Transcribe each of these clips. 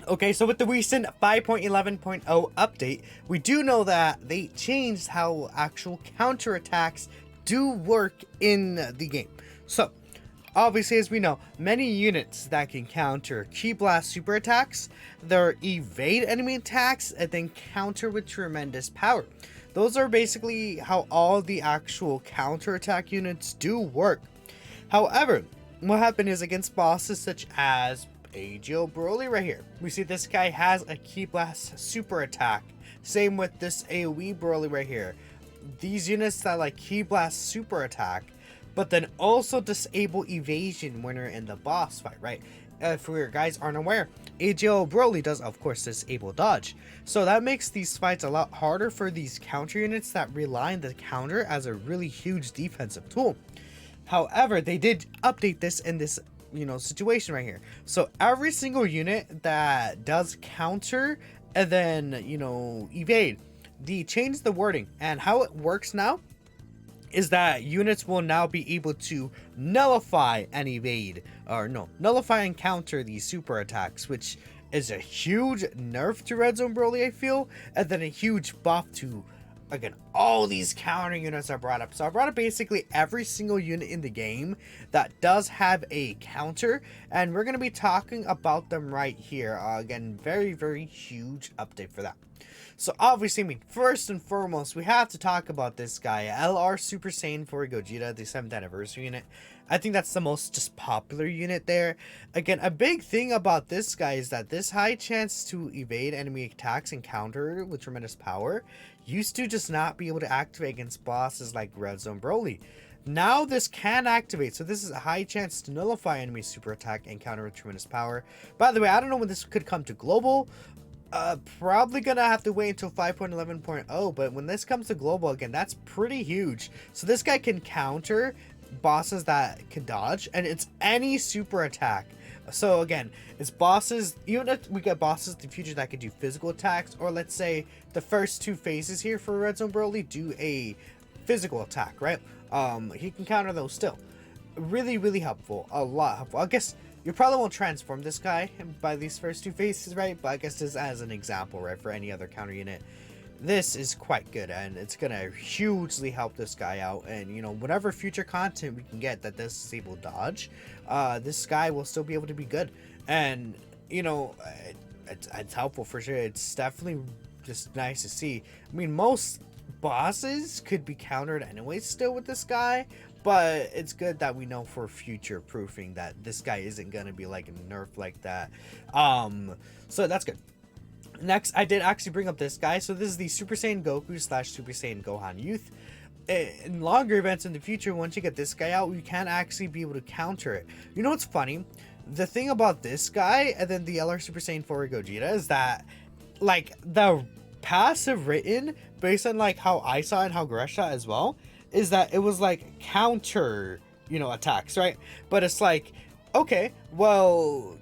Okay, so with the recent 5.11.0 update, we do know that they changed how actual counterattacks do work in the game. So, obviously, as we know, many units that can counter Ki Blast super attacks, their evade enemy attacks, and then counter with tremendous power. Those are basically how all the actual counterattack units do work. However, what happened is against bosses such as AGO Broly right here, we see this guy has a Ki Blast super attack. Same with this AoE Broly right here. These units that like Ki Blast super attack, but then also disable evasion when you're in the boss fight, right? If you guys aren't aware, AGO Broly does of course disable dodge. So that makes these fights a lot harder for these counter units that rely on the counter as a really huge defensive tool. However, they did update this in this situation right here. So every single unit that does counter and then evade, they changed the wording, and how it works now is that units will now be able to nullify and evade, or no, nullify and counter these super attacks, which is a huge nerf to Red Zone Broly, I feel, and then a huge buff to, again, all these counter units are brought up. So I brought up basically every single unit in the game that does have a counter, and we're going to be talking about them right here. Again, very, very huge update for that. So obviously, I mean, first and foremost, we have to talk about this guy, LR Super Saiyan 4 Gogeta, the 7th anniversary unit. I think that's the most just popular unit there. Again, a big thing about this guy is that this high chance to evade enemy attacks and counter with tremendous power used to just not be able to activate against bosses like Red Zone Broly. Now this can activate, so this is a high chance to nullify enemy super attack and counter with tremendous power. By the way, I don't know when this could come to global. Probably gonna have to wait until 5.11.0, but when this comes to global, again, that's pretty huge. So this guy can counter bosses that can dodge, and it's any super attack. So again, it's bosses, even if we get bosses in the future that can do physical attacks, or let's say the first two phases here for Red Zone Broly do a physical attack, right? He can counter those still. Really, really helpful. A lot helpful. I guess you probably won't transform this guy by these first two phases, right? But I guess this as an example, right? For any other counter unit, this is quite good, and it's gonna hugely help this guy out. And whatever future content we can get that does disable dodge, this guy will still be able to be good. And it's helpful for sure. It's definitely just nice to see. I mean, most bosses could be countered anyways still with this guy, but it's good that we know for future proofing that this guy isn't gonna be like a nerf like that. So that's good. Next, I did actually bring up this guy. So this is the Super Saiyan Goku / Super Saiyan Gohan Youth. In longer events in the future, once you get this guy out, you can actually be able to counter it. You know what's funny? The thing about this guy and then the LR Super Saiyan 4 Gogeta is that, like, the passive written, based on like how I saw and how Gresh saw as well, is that it was like counter, attacks, right? But it's like, okay, well,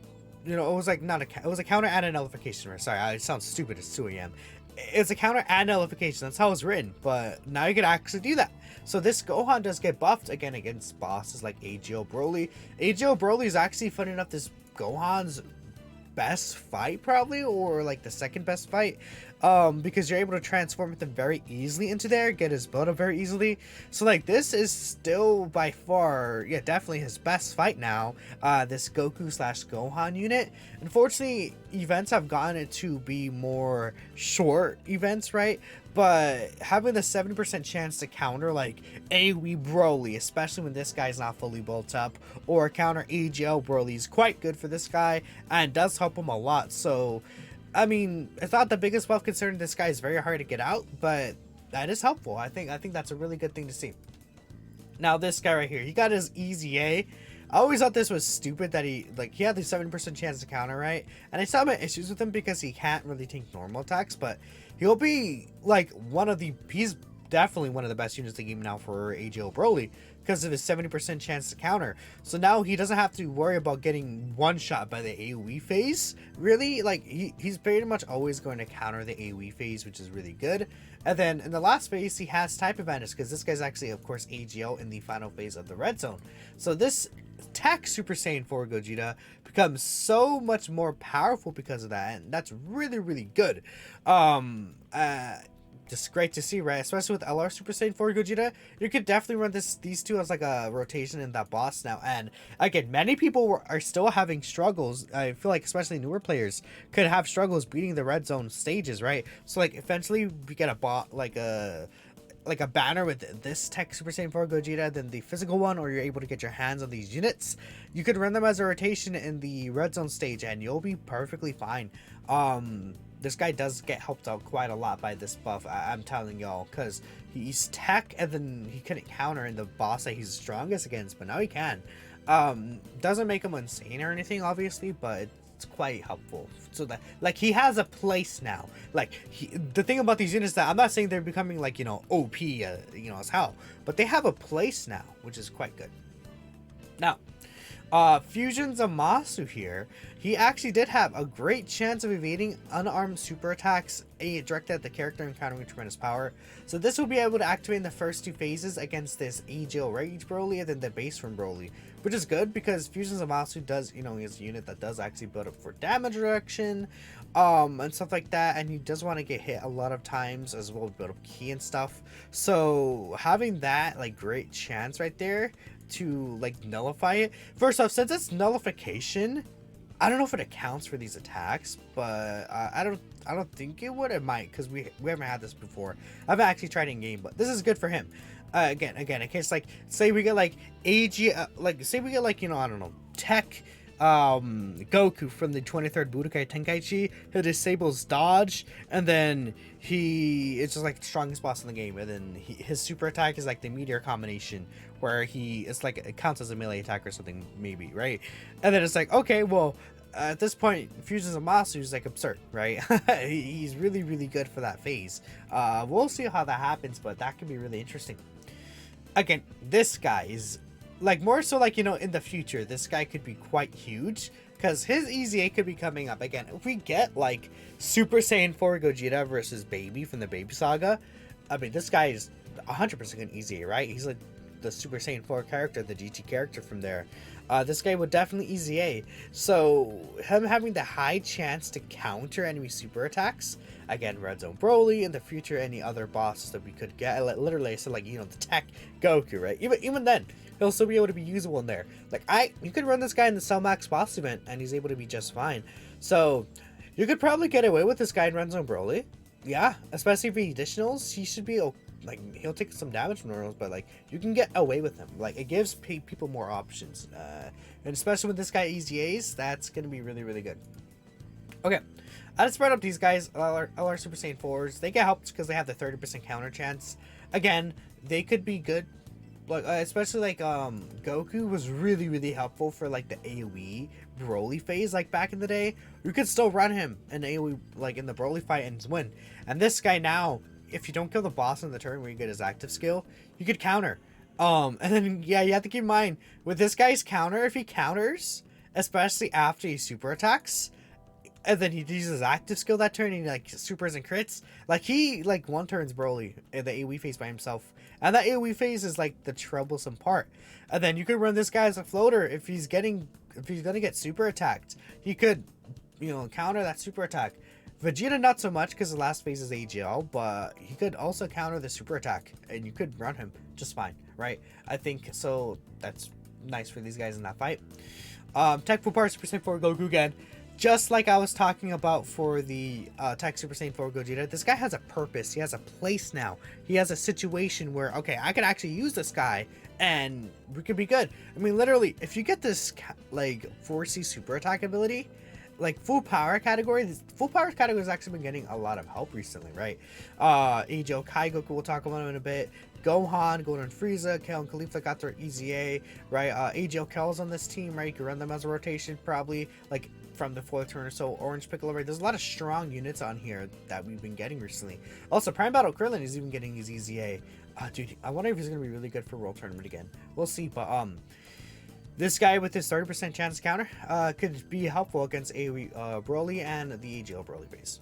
it was like it was a counter and a nullification, right? Sorry, it sounds stupid. It's 2 a.m. It's a counter and nullification. That's how it's written. But now you can actually do that. So this Gohan does get buffed again against bosses like AGO Broly. AGO Broly is actually, funny enough, this Gohan's best fight probably, or like the second best fight, because you're able to transform with him very easily into there, get his build up very easily. So like this is still by far, yeah, definitely his best fight now, this Goku / Gohan unit. Unfortunately, events have gotten it to be more short events, right? But having the 70% chance to counter like AoE Broly, especially when this guy's not fully built up, or counter AGL Broly, is quite good for this guy and does help him a lot. So, I mean, it's not the biggest buff considering this guy is very hard to get out, but that is helpful. I think that's a really good thing to see. Now this guy right here, he got his easy A. I always thought this was stupid that he had the 7% chance to counter, right? And I saw my issues with him because he can't really take normal attacks, but he'll be like he's definitely one of the best units in the game now for AGO Broly, because of his 70% chance to counter. So now he doesn't have to worry about getting one shot by the AoE phase. Really, like he's pretty much always going to counter the AoE phase, which is really good. And then in the last phase, he has type advantage because this guy's actually, of course, AGL in the final phase of the red zone. So this tech Super Saiyan 4 Gogeta becomes so much more powerful because of that, and that's really, really good. Just great to see, right? Especially with LR Super Saiyan 4 Gogeta, you could definitely run these two as like a rotation in that boss now. And again, many people are still having struggles. I feel like especially newer players could have struggles beating the red zone stages, right? So like eventually we get a bot like a banner with this tech Super Saiyan 4 Gogeta than the physical one, or you're able to get your hands on these units. You could run them as a rotation in the red zone stage and you'll be perfectly fine. This guy does get helped out quite a lot by this buff, I'm telling y'all, because he's tech and then he couldn't counter in the boss that he's strongest against, but now he can. Doesn't make him insane or anything, obviously, but it's quite helpful. So that, like, he has a place now. Like, the thing about these units that I'm not saying they're becoming, like, you know, OP, as hell, but they have a place now, which is quite good. Now, Fusion Zamasu here, he actually did have a great chance of evading unarmed super attacks directed at the character encountering tremendous power. So this will be able to activate in the first two phases against this AGL Rage Broly and then the base from Broly, which is good because Fusion Zamasu does, he has a unit that does actually build up for damage reduction, and stuff like that, and he does want to get hit a lot of times as well, build up ki and stuff. So having that, like, great chance right there to, like, nullify it. First off, since it's nullification, I don't know if it accounts for these attacks, but I don't think it would. It might, because we haven't had this before. I've actually tried in game, but this is good for him. Again, in case, like, say we get like AG, say we get like, I don't know, tech Goku from the 23rd Budokai Tenkaichi, he disables dodge, and then it's just like the strongest boss in the game, and then his super attack is like the meteor combination, where it's like, it counts as a melee attack or something, maybe, right? And then it's like, okay, well, at this point, Fusion Zamasu is like absurd, right? He's really, really good for that phase. We'll see how that happens, but that could be really interesting. Again, this guy is like more so like, in the future, this guy could be quite huge because his EZA could be coming up again. If we get like Super Saiyan 4 Gogeta versus Baby from the Baby Saga, I mean, this guy is 100% an EZA, right? He's like the Super Saiyan 4 character, the GT character from there. This guy would definitely EZA. So him having the high chance to counter enemy super attacks, again, Red Zone Broly, in the future, any other bosses that we could get, literally, so like, the tech Goku, right? Even then, he'll still be able to be usable in there. Like, you could run this guy in the Cell Max boss event, and he's able to be just fine. So you could probably get away with this guy in Red Zone Broly. Yeah, especially for additionals, he should be like, he'll take some damage from normals, but like, you can get away with him. Like, it gives people more options, and especially with this guy EZAs, that's gonna be really, really good. Okay, I just brought up these guys, LR Super Saiyan 4s. They get helped because they have the 30% counter chance. Again, they could be good, like, especially like Goku was really, really helpful for like the AoE Broly phase, like back in the day. You could still run him in AoE, like in the Broly fight, and win. And this guy now, if you don't kill the boss in the turn where you get his active skill, you could counter. And then, yeah, you have to keep in mind, with this guy's counter, if he counters, especially after he super attacks, and then he uses active skill that turn, and he, like, supers and crits, like, he, like, one turns Broly in the AoE phase by himself. And that AoE phase is, like, the troublesome part. And then you could run this guy as a floater. If he's gonna get super attacked, he could, counter that super attack. Vegeta not so much because the last phase is AGL, but he could also counter the super attack, and you could run him just fine, right? I think so. That's nice for these guys in that fight. Tech Full Power Super Saiyan 4 Goku again. Just like I was talking about for the Tech Super Saiyan 4 Gogeta, this guy has a purpose. He has a place now. He has a situation where, okay, I can actually use this guy and we could be good. I mean, literally, if you get this, like, 4C super attack ability, like, full power category, this full power category has actually been getting a lot of help recently, right? AGL Kai Goku, we'll talk about him in a bit. Gohan, Golden Frieza, Kale and Khalifa got their EZA, right? AGL Kel's on this team, right? You can run them as a rotation, probably, like, from the fourth turn or so. Orange Piccolo, right? There's a lot of strong units on here that we've been getting recently. Also, Prime Battle Krillin is even getting his EZA. Dude, I wonder if he's gonna be really good for World Tournament again. We'll see, but this guy with his 30% chance counter could be helpful against AoE Broly and the AGL Broly base.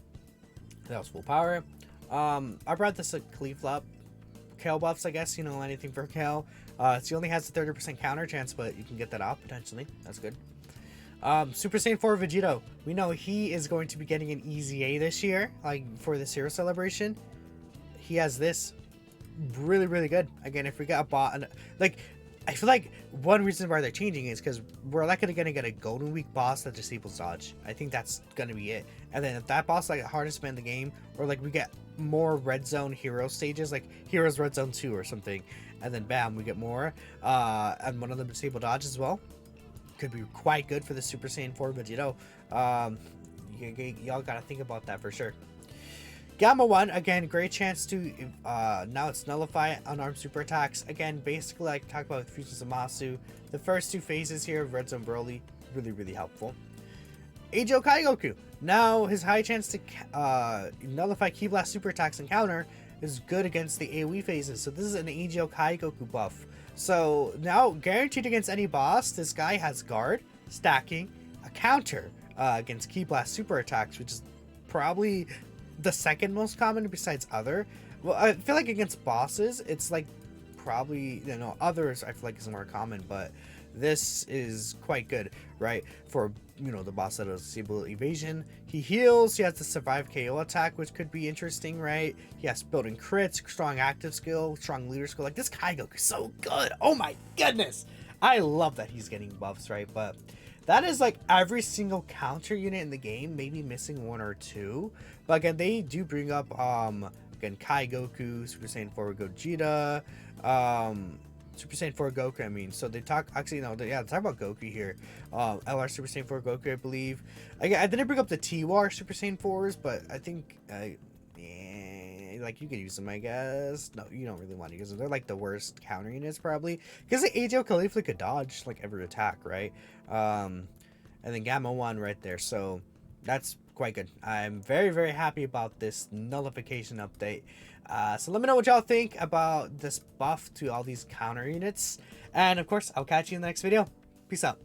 That was full power. I brought this Klee flop. Kale buffs, I guess, you know, anything for Kale. He only has a 30% counter chance, but you can get that off potentially. That's good. Super Saiyan 4 Vegito. We know he is going to be getting an easy A this year, like for this hero celebration. He has this really, really good. Again, if we got a bot, like, I feel like one reason why they're changing is because we're likely going to get a Golden Week boss that disables dodge. I think that's going to be it. And then if that boss like hardest spin in the game, or like we get more red zone hero stages, like Heroes Red Zone 2 or something, and then bam, we get more, and one of them disable dodge as well. Could be quite good for the Super Saiyan 4 Vegito. Y'all gotta think about that for sure. Gamma 1, again, great chance to, now it's nullify unarmed super attacks. Again, basically, like talk about Fusions of Masu. The first two phases here of Red Zone Broly, really, really helpful. Eijo Kaigoku, now his high chance to nullify Ki Blast super attacks and counter is good against the AoE phases. So this is an Eijo Kaigoku buff. So now, guaranteed against any boss, this guy has guard, stacking, a counter against Ki Blast super attacks, which is probably the second most common besides other. Well, I feel like against bosses, it's like probably, you know, others I feel like is more common, but this is quite good, right? For, you know, the boss that has disable evasion. He heals, he has the survive KO attack, which could be interesting, right? He has built-in crits, strong active skill, strong leader skill. Like, this Kaigoku is so good. Oh my goodness. I love that he's getting buffs, right? But that is like every single counter unit in the game, maybe missing one or two. But again, they do bring up again Kaigoku, Super Saiyan 4 Gogeta, Super Saiyan 4 Goku, I mean. So they talk, actually, no, they talk about Goku here. LR Super Saiyan 4 Goku, I believe. I didn't bring up the T-War Super Saiyan 4s, but I think, yeah, like, you could use them, I guess. No, you don't really want to use them. They're, like, the worst counter units, probably. Because the AGL Caulifla could dodge, like, every attack, right? And then Gamma 1 right there. So that's quite good. I'm very, very happy about this nullification update. So let me know what y'all think about this buff to all these counter units. And of course, I'll catch you in the next video. Peace out.